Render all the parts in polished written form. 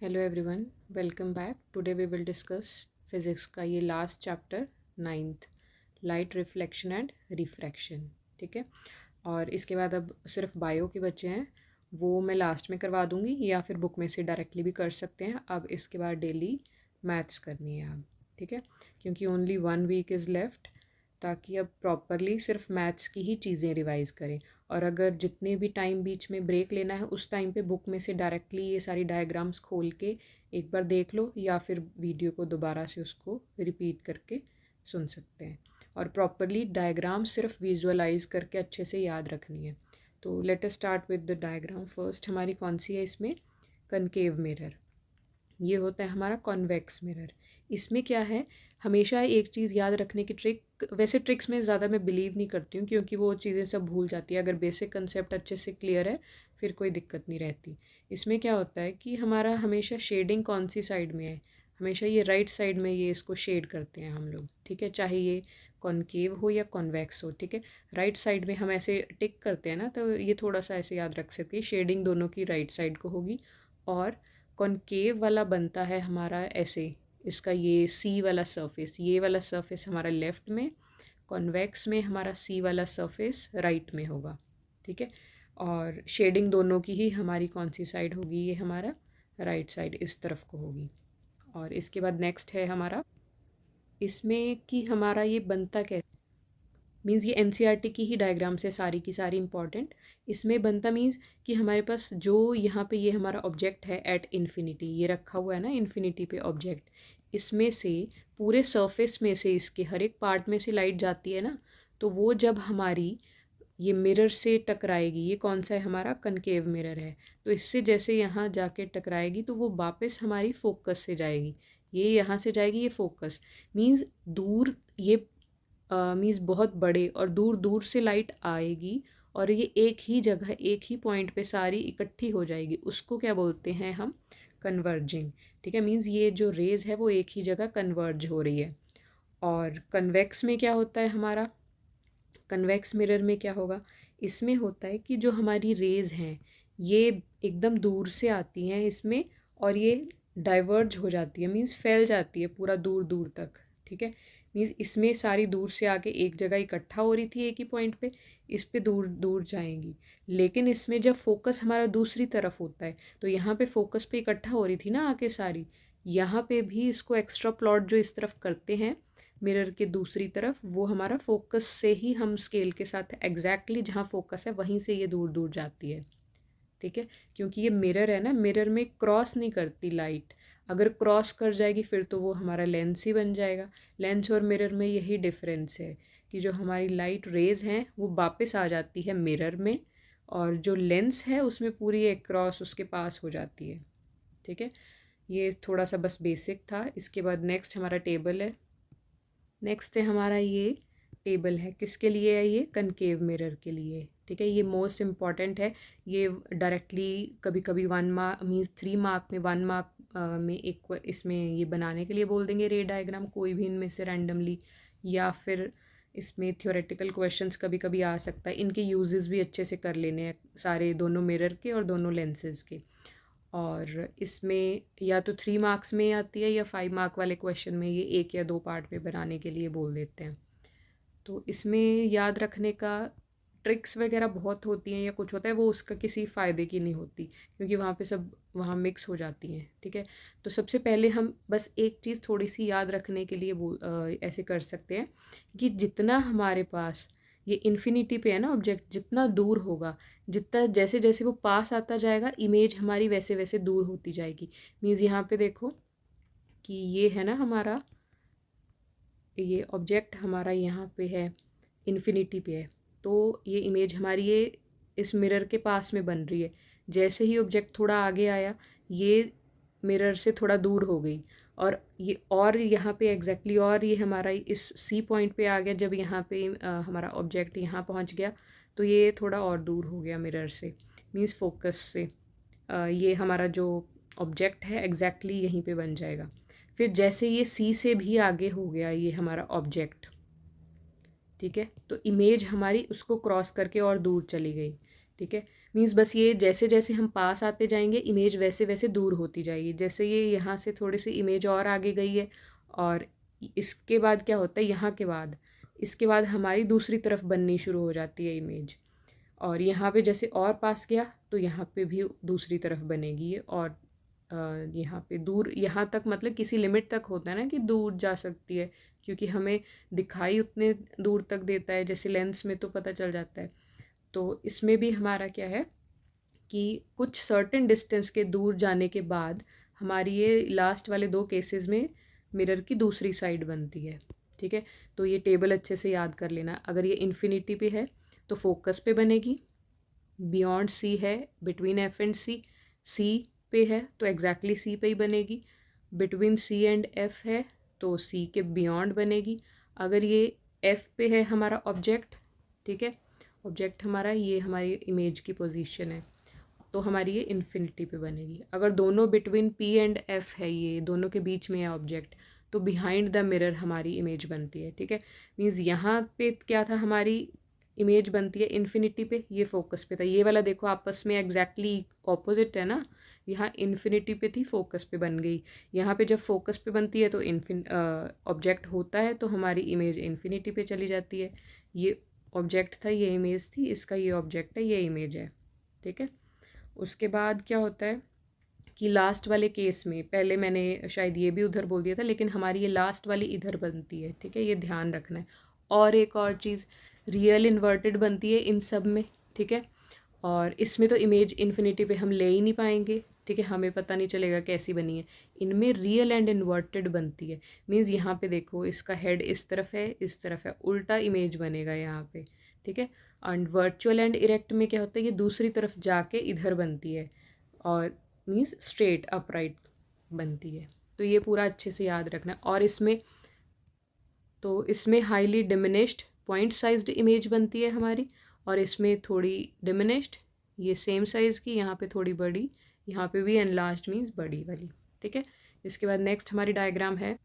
Hello everyone, welcome back. Today we will discuss physics का ये last chapter, ninth, light reflection and refraction. ठीक है, और इसके बाद अब सिर्फ बायो के बच्चे हैं, वो मैं लास्ट में करवा दूँगी या फिर बुक में से डायरेक्टली भी कर सकते हैं। अब इसके बाद डेली मैथ्स करनी है अब। ठीक है, क्योंकि ओनली 1 वीक इज़ लेफ्ट, ताकि अब प्रॉपरली सिर्फ मैथ्स की ही चीज़ें रिवाइज़ करें। और अगर जितने भी टाइम बीच में ब्रेक लेना है उस टाइम पे बुक में से डायरेक्टली ये सारी डायग्राम्स खोल के एक बार देख लो, या फिर वीडियो को दोबारा से उसको रिपीट करके सुन सकते हैं। और प्रॉपरली डायग्राम सिर्फ विजुअलाइज करके अच्छे से याद रखनी है। तो let us start with the diagram. First हमारी कौन सी है इसमें? Concave mirror. ये होता है हमारा कॉन्वेक्स मिरर। इसमें क्या है, हमेशा एक चीज़ याद रखने की ट्रिक, वैसे ट्रिक्स में ज़्यादा मैं बिलीव नहीं करती हूँ क्योंकि वो चीज़ें सब भूल जाती है। अगर बेसिक कंसेप्ट अच्छे से क्लियर है फिर कोई दिक्कत नहीं रहती। इसमें क्या होता है कि हमारा हमेशा शेडिंग कौन सी साइड में है, हमेशा ये राइट साइड में ये इसको शेड करते हैं हम लोग। ठीक है, चाहे ये कॉनकेव हो या कॉन्वेक्स हो। ठीक है, राइट साइड में हम ऐसे टिक करते हैं ना, तो ये थोड़ा सा ऐसे याद रख सकते हैं, शेडिंग दोनों की राइट साइड को होगी। और कॉनकेव वाला बनता है हमारा ऐसे, इसका ये सी वाला सरफेस, ये वाला सरफेस हमारा लेफ़्ट में, कॉन्वेक्स में हमारा सी वाला सरफेस राइट में होगा। ठीक है, और शेडिंग दोनों की ही हमारी कौन सी साइड होगी, ये हमारा राइट साइड इस तरफ को होगी। और इसके बाद नेक्स्ट है हमारा, इसमें कि हमारा ये बनता कैसे, मीन्स ये एनसीईआरटी की ही डायग्राम से सारी की सारी इंपॉर्टेंट। इसमें बनता मीन्स कि हमारे पास जो यहाँ पे ये हमारा ऑब्जेक्ट है एट इन्फिनिटी, ये रखा हुआ है ना इन्फिनिटी पे ऑब्जेक्ट, इसमें से पूरे सरफेस में से इसके हर एक पार्ट में से लाइट जाती है ना, तो वो जब हमारी ये मिरर से टकराएगी, ये कौन सा है हमारा कनकेव मिरर है, तो इससे जैसे यहाँ जाके टकराएगी तो वो वापस हमारी फोकस से जाएगी, ये यहाँ से जाएगी, ये फोकस मीन्स दूर, ये मीन्स बहुत बड़े और दूर दूर से लाइट आएगी और ये एक ही जगह एक ही पॉइंट पे सारी इकट्ठी हो जाएगी, उसको क्या बोलते हैं हम? कन्वर्जिंग। ठीक है, मीन्स ये जो रेज़ है वो एक ही जगह कन्वर्ज हो रही है। और कन्वेक्स में क्या होता है हमारा, कन्वेक्स मिरर में क्या होगा, इसमें होता है कि जो हमारी रेज़ हैं ये एकदम दूर से आती हैं इसमें, और ये डाइवर्ज हो जाती है, मीन्स फैल जाती है पूरा दूर दूर तक। ठीक है, मीन्स इसमें सारी दूर से आके एक जगह इकट्ठा हो रही थी एक ही पॉइंट पे, इस पे दूर दूर जाएंगी। लेकिन इसमें जब फोकस हमारा दूसरी तरफ होता है, तो यहाँ पे फोकस पे इकट्ठा हो रही थी ना आके सारी, यहाँ पे भी इसको एक्स्ट्रा प्लॉट जो इस तरफ करते हैं मिरर के दूसरी तरफ, वो हमारा फोकस से ही हम स्केल के साथ एग्जैक्टली जहाँ फोकस है वहीं से ये दूर दूर जाती है। ठीक है, क्योंकि ये मिरर है ना, मिरर में क्रॉस नहीं करती लाइट, अगर क्रॉस कर जाएगी फिर तो वो हमारा लेंस ही बन जाएगा। लेंस और मिरर में यही डिफरेंस है कि जो हमारी लाइट रेज़ हैं वो वापस आ जाती है मिरर में, और जो लेंस है उसमें पूरी एक क्रॉस उसके पास हो जाती है। ठीक है, ये थोड़ा सा बस बेसिक था। इसके बाद नेक्स्ट हमारा टेबल है। नेक्स्ट है हमारा ये टेबल है, किसके लिए है? ये कनकेव मिरर के लिए। ठीक है, ये मोस्ट इम्पॉर्टेंट है। ये डायरेक्टली कभी कभी 1 मार्क मीन्स 3 मार्क में, 1 मार्क में एक इसमें ये बनाने के लिए बोल देंगे रे डायग्राम, कोई भी इनमें से रैंडमली, या फिर इसमें थ्योरेटिकल क्वेश्चंस कभी कभी आ सकता है। इनके यूजेस भी अच्छे से कर लेने हैं सारे, दोनों मिरर के और दोनों लेंसेज के। और इसमें या तो 3 मार्क्स में आती है या 5 मार्क वाले क्वेश्चन में ये 1 या 2 पार्ट में बनाने के लिए बोल देते हैं। तो इसमें याद रखने का ट्रिक्स वगैरह बहुत होती हैं या कुछ होता है, वो उसका किसी फ़ायदे की नहीं होती क्योंकि वहाँ पे सब वहाँ मिक्स हो जाती हैं। ठीक है, तो सबसे पहले हम बस एक चीज़ थोड़ी सी याद रखने के लिए ऐसे कर सकते हैं कि जितना हमारे पास ये इन्फिनिटी पे है ना ऑब्जेक्ट, जितना दूर होगा, जितना जैसे जैसे वो पास आता जाएगा इमेज हमारी वैसे वैसे दूर होती जाएगी। मीन्स यहाँ पे देखो कि ये है ना हमारा, ये ऑब्जेक्ट हमारा यहाँ पे है, इन्फिनिटी पे है, तो ये इमेज हमारी ये इस मिरर के पास में बन रही है। जैसे ही ऑब्जेक्ट थोड़ा आगे आया, ये मिरर से थोड़ा दूर हो गई, और यहाँ पे एग्जैक्टली और ये हमारा इस सी पॉइंट पे आ गया। जब यहाँ पे हमारा ऑब्जेक्ट यहाँ पहुँच गया तो ये थोड़ा और दूर हो गया मिरर से, मीन्स फोकस से। ये हमारा जो ऑब्जेक्ट है एग्जैक्टली यहीं पे बन जाएगा। फिर जैसे ये सी से भी आगे हो गया ये हमारा ऑब्जेक्ट, ठीक है, तो इमेज हमारी उसको क्रॉस करके और दूर चली गई। ठीक है, मीन्स बस ये जैसे जैसे हम पास आते जाएंगे इमेज वैसे वैसे दूर होती जाएगी। जैसे ये यहाँ से थोड़ी सी इमेज और आगे गई है, और इसके बाद क्या होता है, यहाँ के बाद इसके बाद हमारी दूसरी तरफ बननी शुरू हो जाती है इमेज, और यहाँ पे जैसे और पास गया तो यहाँ पे भी दूसरी तरफ बनेगी ये, और यहाँ पे दूर, यहाँ तक मतलब किसी लिमिट तक होता है ना कि दूर जा सकती है, क्योंकि हमें दिखाई उतने दूर तक देता है, जैसे लेंस में तो पता चल जाता है। तो इसमें भी हमारा क्या है कि कुछ सर्टेन डिस्टेंस के दूर जाने के बाद हमारी ये लास्ट वाले दो केसेस में मिरर की दूसरी साइड बनती है। ठीक है, तो ये टेबल अच्छे से याद कर लेना। अगर ये इन्फिनिटी पे है तो फोकस पे बनेगी, बियॉन्ड सी है बिटवीन एफ एंड सी, सी पे है तो एग्जैक्टली सी पे ही बनेगी, बिटवीन सी एंड एफ है तो सी के बियॉन्ड बनेगी। अगर ये एफ पे है हमारा ऑब्जेक्ट, ठीक है, ऑब्जेक्ट हमारा ये हमारी इमेज की पोजीशन है, तो हमारी ये इन्फिनिटी पे बनेगी। अगर दोनों बिटवीन पी एंड एफ है, ये दोनों के बीच में है ऑब्जेक्ट, तो बिहाइंड द मिरर हमारी इमेज बनती है। ठीक है, मीन्स यहाँ पे क्या था, हमारी इमेज बनती है इन्फिनिटी पे, ये फोकस पे था। ये वाला देखो आपस में एग्जैक्टली ऑपोजिट है ना, यहाँ इन्फिनिटी पे थी, फोकस पे बन गई। यहाँ पे जब फोकस पे बनती है तो ऑब्जेक्ट होता है तो हमारी इमेज इन्फिनिटी पे चली जाती है। ये ऑब्जेक्ट था, ये इमेज थी, इसका ये ऑब्जेक्ट है, ये इमेज है। ठीक है, उसके बाद क्या होता है कि लास्ट वाले केस में, पहले मैंने शायद ये भी उधर बोल दिया था, लेकिन हमारी ये लास्ट वाली इधर बनती है। ठीक है, ये ध्यान रखना है। और एक और चीज़, रियल इन्वर्टेड बनती है इन सब में। ठीक है, और इसमें तो इमेज इन्फिनिटी पे हम ले ही नहीं पाएंगे। ठीक है, हमें पता नहीं चलेगा कैसी बनी है। इनमें रियल एंड इन्वर्टेड बनती है, मीन्स यहाँ पे देखो इसका हेड इस तरफ है, इस तरफ है, उल्टा इमेज बनेगा यहाँ पे। ठीक है, एंड वर्चुअल एंड इरेक्ट में क्या होता है, ये दूसरी तरफ जाके इधर बनती है, और मीन्स स्ट्रेट अपराइट बनती है। तो ये पूरा अच्छे से याद रखना। और इसमें highly diminished point sized image बनती है हमारी, और इसमें थोड़ी डिमिनिश्ड, ये सेम साइज़ की, यहाँ पे थोड़ी बड़ी, यहाँ पे भी एनलार्ज्ड मीन्स बड़ी वाली। ठीक है, इसके बाद नेक्स्ट हमारी डायग्राम है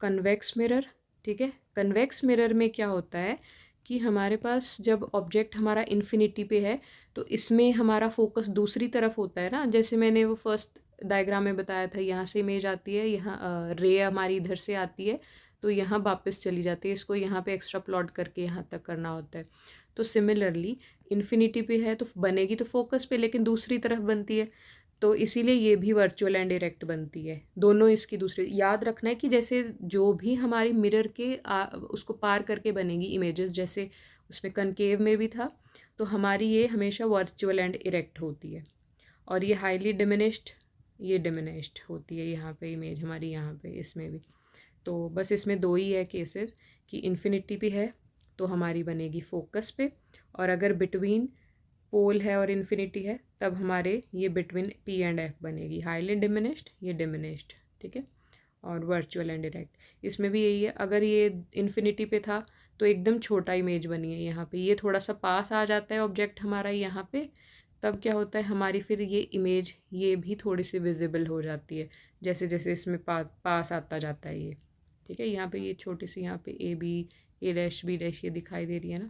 कन्वेक्स मिरर। ठीक है, कन्वेक्स मिरर में क्या होता है कि हमारे पास जब ऑब्जेक्ट हमारा इन्फिनिटी पे है तो इसमें हमारा फोकस दूसरी तरफ होता है ना, जैसे मैंने वो फर्स्ट डायग्राम में बताया था, यहाँ से इमेज आती है, यहाँ रे हमारी इधर से आती है, तो यहाँ वापस चली जाती है, इसको यहाँ पे एक्स्ट्रा प्लॉट करके यहाँ तक करना होता है। तो सिमिलरली इन्फिनिटी पे है तो बनेगी तो फोकस पे, लेकिन दूसरी तरफ बनती है, तो इसीलिए ये भी वर्चुअल एंड डायरेक्ट बनती है। दोनों इसकी दूसरी, याद रखना है कि जैसे जो भी हमारी मिरर के उसको पार करके बनेगी इमेजेस, जैसे उसमें कनकेव में भी था, तो हमारी ये हमेशा वर्चुअल एंड इरेक्ट होती है। और ये हाईली डिमिनिश्ड, ये डिमिनिश्ड होती है यहाँ पे इमेज हमारी, यहाँ पे इसमें भी। तो बस इसमें दो ही है केसेस कि इन्फिनिटी पे है तो हमारी बनेगी फोकस पे, और अगर बिटवीन पोल है और इन्फिनिटी है तब हमारे ये बिटवीन पी एंड एफ बनेगी, हाईली डिमिनिश्ड, ये डिमिनिश्ड। ठीक है, और वर्चुअल एंड डायरेक्ट इसमें भी यही है। अगर ये इन्फिनिटी पे था तो एकदम छोटा इमेज बनी है यहाँ पे, ये थोड़ा सा पास आ जाता है ऑब्जेक्ट हमारा यहाँ पे, तब क्या होता है हमारी फिर ये इमेज ये भी थोड़ी सी विजिबल हो जाती है, जैसे जैसे इसमें पास आता जाता है ये। ठीक है, यहाँ पे ये छोटी सी यहाँ पे A B, A dash B dash ये दिखाई दे रही है ना,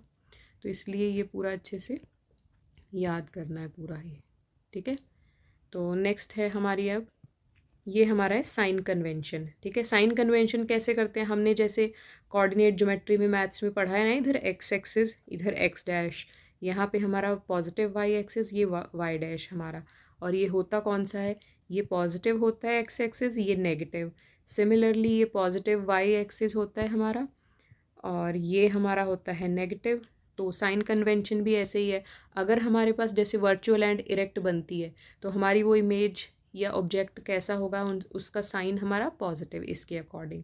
तो इसलिए ये पूरा अच्छे से याद करना है पूरा ये। ठीक है, तो नेक्स्ट है हमारी, अब ये हमारा है साइन कन्वेंशन। ठीक है, साइन कन्वेंशन कैसे करते हैं, हमने जैसे कोऑर्डिनेट ज्योमेट्री में मैथ्स में पढ़ा है ना, इधर एक्स एक्सिस, इधर एक्स डैश, यहाँ पे हमारा पॉजिटिव वाई एक्सिस, ये वाई डैश हमारा, और ये होता कौन सा है, ये पॉजिटिव होता है एक्स एक्सिस, ये नेगेटिव। सिमिलरली ये पॉजिटिव वाई एक्सिस होता है हमारा, और ये हमारा होता है नेगेटिव। तो साइन कन्वेंशन भी ऐसे ही है। अगर हमारे पास जैसे वर्चुअल एंड इरेक्ट बनती है तो हमारी वो इमेज या ऑब्जेक्ट कैसा होगा, उसका साइन हमारा पॉजिटिव इसके अकॉर्डिंग।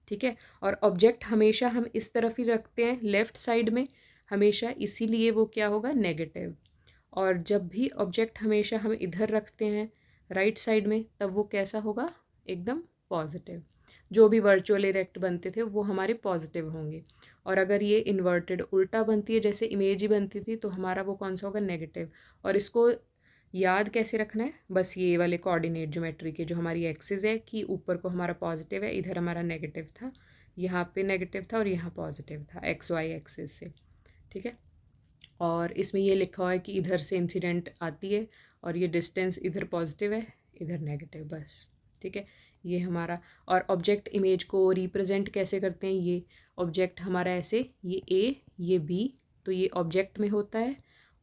ठीक है, और ऑब्जेक्ट हमेशा हम इस तरफ ही रखते हैं लेफ़्ट साइड में हमेशा, इसीलिए वो क्या होगा, नेगेटिव। और जब भी ऑब्जेक्ट हमेशा हम इधर रखते हैं राइट साइड में, तब वो कैसा होगा, एकदम पॉजिटिव। जो भी वर्चुअल इरेक्ट बनते थे वो हमारे पॉजिटिव होंगे, और अगर ये इन्वर्टेड उल्टा बनती है जैसे इमेज ही बनती थी तो हमारा वो कौन सा होगा, नेगेटिव। और इसको याद कैसे रखना है, बस ये वाले कोऑर्डिनेट ज्योमेट्री के जो हमारी एक्सिस है कि ऊपर को हमारा पॉजिटिव है, इधर हमारा नेगेटिव था, यहाँ पे नेगेटिव था और यहाँ पॉजिटिव था एक्स वाई एक्सिस से। ठीक है, और इसमें ये लिखा हुआ है कि इधर से इंसिडेंट आती है और ये डिस्टेंस इधर पॉजिटिव है इधर नेगेटिव, बस। ठीक है, ये हमारा। और ऑब्जेक्ट इमेज को रिप्रेजेंट कैसे करते हैं, ये ऑब्जेक्ट हमारा ऐसे, ये ए ये बी, तो ये ऑब्जेक्ट में होता है।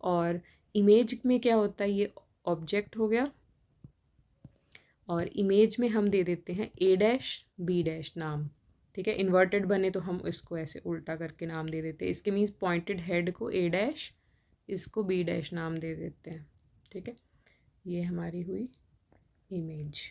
और इमेज में क्या होता है, ये ऑब्जेक्ट हो गया और इमेज में हम दे देते हैं ए डैश बी डैश नाम। ठीक है, इन्वर्टेड बने तो हम इसको ऐसे उल्टा करके नाम दे देते हैं। इसके मीन्स पॉइंटेड हेड को ए डैश, इसको बी डैश नाम दे देते हैं। ठीक है, ये हमारी हुई इमेज।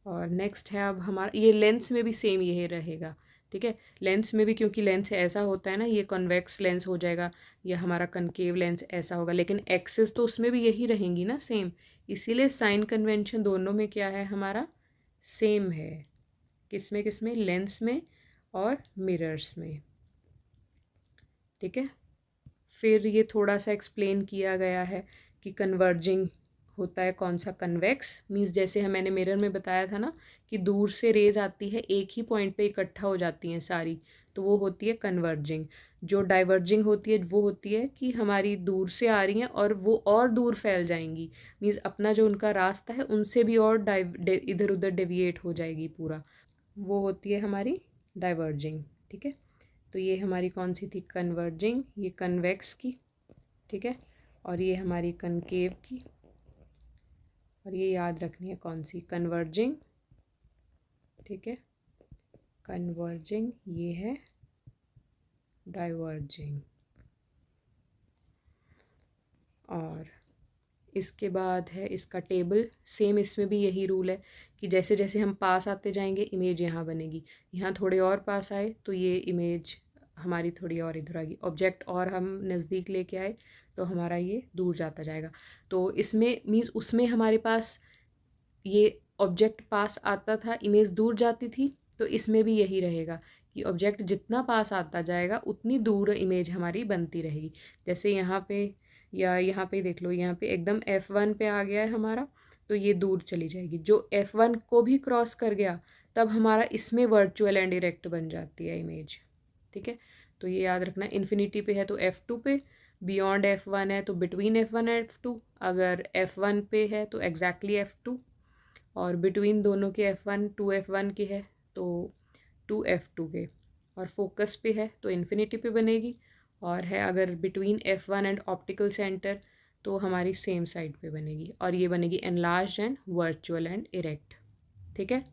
और नेक्स्ट है अब हमारा, ये लेंस में भी सेम यही रहेगा। ठीक है, लेंस में भी क्योंकि लेंस ऐसा होता है ना, ये कॉन्वेक्स लेंस हो जाएगा या हमारा कनकेव लेंस ऐसा होगा, लेकिन एक्सिस तो उसमें भी यही रहेंगी ना सेम, इसीलिए साइन कन्वेंशन दोनों में क्या है हमारा सेम है। किसमें किसमें, लेंस में और मिरर्स में। ठीक है, फिर ये थोड़ा सा एक्सप्लेन किया गया है कि कन्वर्जिंग होता है कौन सा, कन्वेक्स मीन्स जैसे मैंने मिरर में बताया था ना कि दूर से रेज आती है एक ही पॉइंट पे इकट्ठा हो जाती हैं सारी, तो वो होती है कन्वर्जिंग। जो डाइवर्जिंग होती है वो होती है कि हमारी दूर से आ रही हैं और वो और दूर फैल जाएंगी, मीन्स अपना जो उनका रास्ता है उनसे भी और इधर उधर डेविएट हो जाएगी पूरा, वो होती है हमारी डाइवर्जिंग। ठीक है, तो ये हमारी कौन सी थी, कन्वर्जिंग, ये कन्वेक्स की। ठीक है, और ये हमारी कनकेव की, और ये याद रखनी है कौन सी, कन्वर्जिंग। ठीक है, कन्वर्जिंग ये है डाइवर्जिंग। और इसके बाद है इसका टेबल, सेम इसमें भी यही रूल है कि जैसे जैसे हम पास आते जाएंगे इमेज यहाँ बनेगी, यहाँ थोड़े और पास आए तो ये इमेज हमारी थोड़ी और इधर आएगी, ऑब्जेक्ट और हम नज़दीक लेके आए तो हमारा ये दूर जाता जाएगा। तो इसमें मीन्स उसमें हमारे पास ये ऑब्जेक्ट पास आता था इमेज दूर जाती थी, तो इसमें भी यही रहेगा कि ऑब्जेक्ट जितना पास आता जाएगा उतनी दूर इमेज हमारी बनती रहेगी। जैसे यहाँ पे या यहाँ पे देख लो, यहाँ पे एकदम F1 पे आ गया है हमारा, तो ये दूर चली जाएगी। जो F1 को भी क्रॉस कर गया तब हमारा इसमें वर्चुअल एंड डायरेक्ट बन जाती है इमेज। ठीक है, तो ये याद रखना, इन्फिनिटी पे है तो F2 पे, बियॉन्ड F1 है तो बिटवीन F1 एंड F2, अगर F1 पे है तो एग्जैक्टली F2, और बिटवीन दोनों के F1 2F1 के है तो 2F2 के, और फोकस पे है तो इन्फिनिटी पे बनेगी, और है अगर between F1 and optical centre तो हमारी सेम साइड पे बनेगी, और ये बनेगी enlarged and virtual and erect. ठीक है,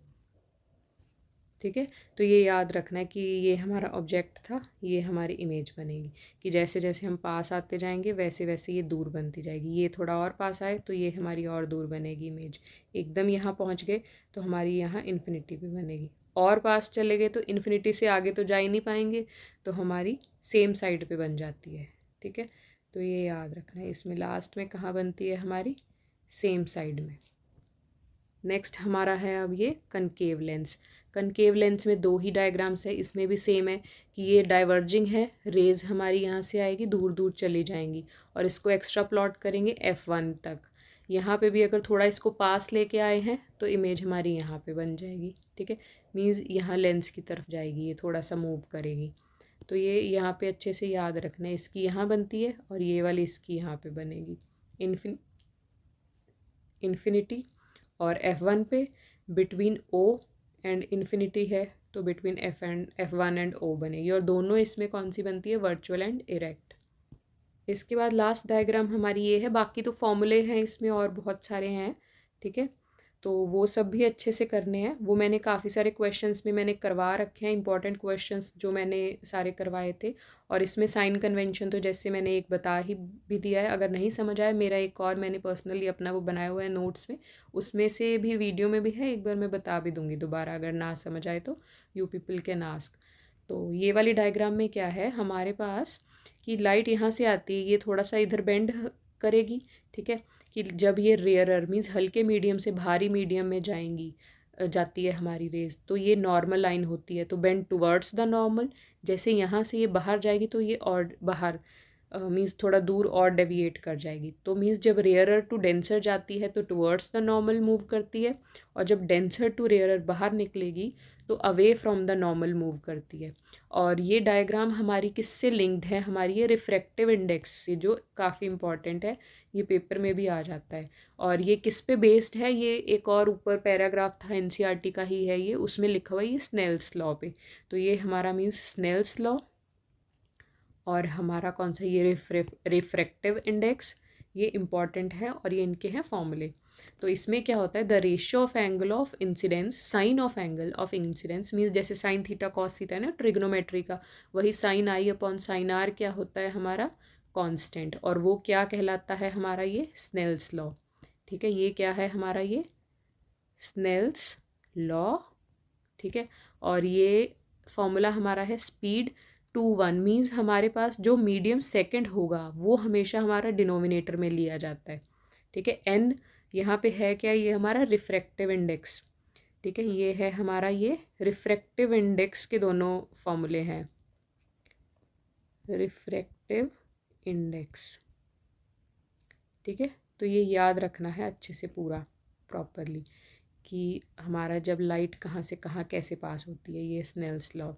ठीक है, तो ये याद रखना है कि ये हमारा ऑब्जेक्ट था, ये हमारी इमेज बनेगी कि जैसे जैसे हम पास आते जाएंगे वैसे वैसे ये दूर बनती जाएगी। ये थोड़ा और पास आए तो ये हमारी और दूर बनेगी इमेज, एकदम यहाँ पहुँच गए तो हमारी यहाँ इन्फिनिटी पे बनेगी, और पास चले गए तो इन्फिनिटी से आगे तो जा ही नहीं पाएंगे तो हमारी सेम साइड पे बन जाती है। ठीक है, तो ये याद रखना है, इसमें लास्ट में कहाँ बनती है हमारी, सेम साइड में। नेक्स्ट हमारा है अब ये कनकेव लेंस। कनकेव लेंस में दो ही डायग्राम्स है, इसमें भी सेम है कि ये डाइवर्जिंग है, रेज हमारी यहाँ से आएगी दूर दूर चली जाएंगी, और इसको एक्स्ट्रा प्लॉट करेंगे F1 तक। यहाँ पे भी अगर थोड़ा इसको पास लेके आए हैं तो इमेज हमारी यहाँ पे बन जाएगी। ठीक है, मीन्स यहाँ लेंस की तरफ जाएगी, ये थोड़ा सा मूव करेगी, तो ये यहाँ पे अच्छे से याद रखना है, इसकी यहाँ बनती है और ये वाली इसकी यहाँ पे बनेगी इन्फिनिटी, और F1 पे बिटवीन O एंड इन्फिनिटी है तो बिटवीन F1 एंड O बनेगी, और दोनों इसमें कौन सी बनती है, वर्चुअल एंड इरेक्ट। इसके बाद लास्ट डायग्राम हमारी ये है, बाकी तो फॉर्मूले हैं इसमें और बहुत सारे हैं। ठीक है, तो वो सब भी अच्छे से करने हैं, वो मैंने काफ़ी सारे क्वेश्चंस में मैंने करवा रखे हैं, इंपॉर्टेंट क्वेश्चंस जो मैंने सारे करवाए थे। और इसमें साइन कन्वेंशन तो जैसे मैंने एक बता ही भी दिया है, अगर नहीं समझ आया मेरा एक और मैंने पर्सनली अपना वो बनाया हुआ है नोट्स में, उसमें से भी वीडियो में भी है, एक बार मैं बता भी दूँगी दोबारा, अगर ना समझ आए तो यू पीपल कैन आस्क। तो ये वाली डायग्राम में क्या है हमारे पास कि लाइट यहाँ से आती है, ये थोड़ा सा इधर बेंड करेगी। ठीक है, कि जब ये रेयरर मीन्स हल्के मीडियम से भारी मीडियम में जाती है हमारी रेज, तो ये नॉर्मल लाइन होती है, तो बेंड टुवर्ड्स द नॉर्मल। जैसे यहाँ से ये बाहर जाएगी तो ये और बाहर मीन्स थोड़ा दूर और डेविएट कर जाएगी। तो मीन्स जब रेयरर टू डेंसर जाती है तो टुवर्ड्स द नॉर्मल मूव करती है, और जब डेंसर टू रेयरर बाहर निकलेगी तो away from the normal move करती है। और ये डायग्राम हमारी किससे लिंक्ड है, हमारी ये रिफ्रैक्टिव इंडेक्स से, जो काफ़ी इंपॉर्टेंट है, ये पेपर में भी आ जाता है। और ये किस पे बेस्ड है, ये एक और ऊपर पैराग्राफ था एनसीईआरटी का ही है ये, उसमें लिखा हुआ है ये स्नेल्स लॉ पे। तो ये हमारा मीन्स स्नेल्स लॉ, और हमारा कौन सा ये रिफ्रैक्टिव इंडेक्स, ये इम्पॉर्टेंट है, और ये इनके हैं फॉर्मूले। तो इसमें क्या होता है, the ratio of angle of incidence, sine of angle of incidence means जैसे साइन थीटा कॉस थीटा है ना ट्रिग्नोमेट्री का, वही sine I upon sine R क्या होता है हमारा कांस्टेंट, और वो क्या कहलाता है हमारा ये स्नेल्स लॉ। ठीक है, ये क्या है हमारा ये स्नेल्स लॉ। ठीक है, और ये फॉर्मूला हमारा है स्पीड 2:1 मीन्स हमारे पास जो मीडियम सेकंड होगा वो हमेशा हमारा डिनोमिनेटर में लिया जाता है। ठीक है, एन यहाँ पे है क्या, ये हमारा रिफ्रैक्टिव इंडेक्स। ठीक है, ये है हमारा ये रिफ्रैक्टिव इंडेक्स के दोनों फॉर्मूले हैं, रिफ्रैक्टिव इंडेक्स। ठीक है, तो ये याद रखना है अच्छे से पूरा प्रॉपरली कि हमारा जब लाइट कहाँ से कहाँ कैसे पास होती है, ये स्नेल्स लॉ,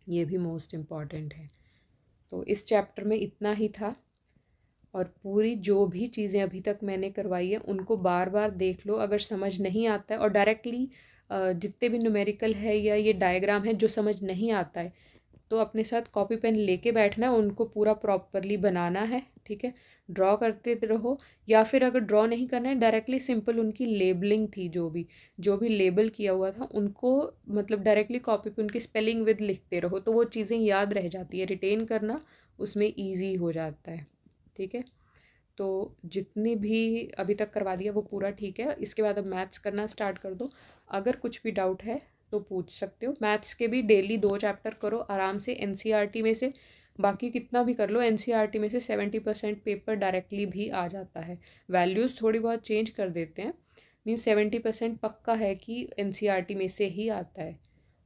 ये भी मोस्ट इम्पॉर्टेंट है। तो इस चैप्टर में इतना ही था, और पूरी जो भी चीज़ें अभी तक मैंने करवाई है उनको बार बार देख लो, अगर समझ नहीं आता है, और डायरेक्टली जितने भी न्यूमेरिकल है या ये डायग्राम है जो समझ नहीं आता है तो अपने साथ कॉपी पेन लेके बैठना है, उनको पूरा प्रॉपरली बनाना है। ठीक है, ड्रॉ करते रहो, या फिर अगर ड्रॉ नहीं करना है डायरेक्टली सिंपल उनकी लेबलिंग थी, जो भी लेबल किया हुआ था उनको मतलब डायरेक्टली कॉपी पे उनकी स्पेलिंग विद लिखते रहो, तो वो चीज़ें याद रह जाती है, रिटेन करना उसमें ईजी हो जाता है। ठीक है, तो जितनी भी अभी तक करवा दिया वो पूरा ठीक है, इसके बाद अब मैथ्स करना स्टार्ट कर दो। अगर कुछ भी डाउट है तो पूछ सकते हो। मैथ्स के भी डेली 2 चैप्टर करो आराम से एनसीईआरटी में से, बाकी कितना भी कर लो एनसीईआरटी में से 70% पेपर डायरेक्टली भी आ जाता है। वैल्यूज़ थोड़ी बहुत चेंज कर देते हैं, मीन्स 70% पक्का है कि एनसीईआरटी में से ही आता है।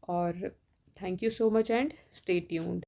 और thank you so much and stay tuned.